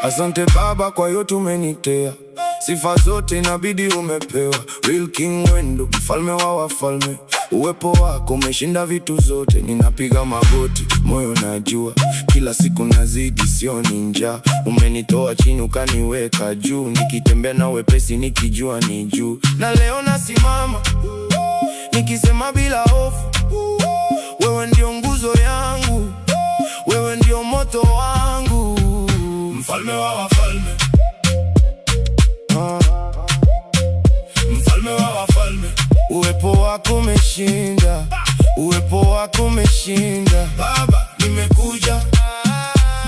Asante Baba kwa yote umenitea, sifa zote inabidi umepewa. Real King Wendo, mfalme wa wafalme, uwepo wako umeshinda vitu zote. Ninapiga magoti, moyo najua, kila siku nazidi, sioni njaa. Umenitoa chini ukaniweka juu, nikitembea na wepesi nikijua ni juu. Na leo nasimama nikisema bila hofu, wewe ndio nguzo yangu, wewe ndio moto wangu. Mfalme wa wafalme, mfalme wa wafalme, uwepo wako umeshinda, uwepo wako umeshinda. Baba,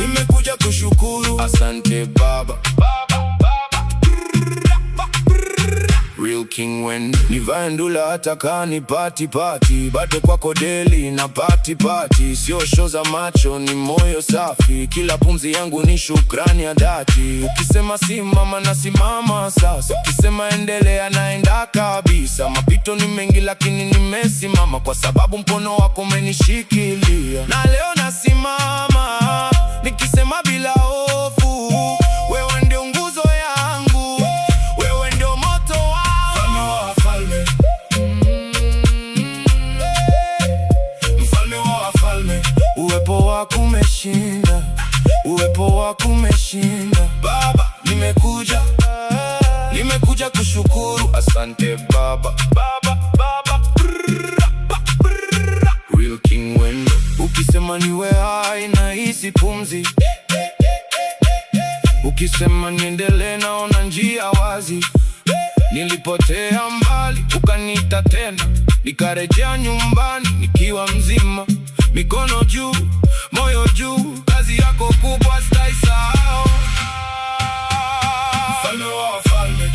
nimekuja kushukuru. Asante Baba. Real King Wendo, nivae ndula hata kani pati, bado kwako deli na pati. Sio show za macho, ni moyo safi, kila pumzi yangu ni shukrani ya dhati. Ukisema simama na simama sasa, ukisema endelea naenda kabisa. Mapito ni mengi lakini nimesimama, kwa sababu mkono wako umenishikilia. Na leo nasimama nikisema bila hofu, wewe ndio nguzo yangu, wewe ndio moto wangu. Mfalme wa wafalme, uwepo wako umeshinda, uwepo wako umeshinda. Baba, nimekuja kushukuru. Asante Baba. Real King Wendo, ukisema niwe hai nahisi pumzi, ukisema niendelee naona njia wazi. Nilipotea mbali ukaniita tena, nikarejea nyumbani nikiwa mzima. Mikono juu, moyo juu, kazi yako kubwa sitaisahau. Mfalme wa wafalme,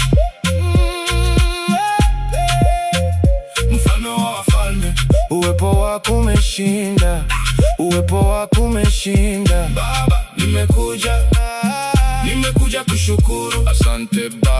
mfalme wa wafalme, uwepo wako umeshinda, uwepo wako umeshinda. Baba, nimekuja kushukuru. Asante Baba.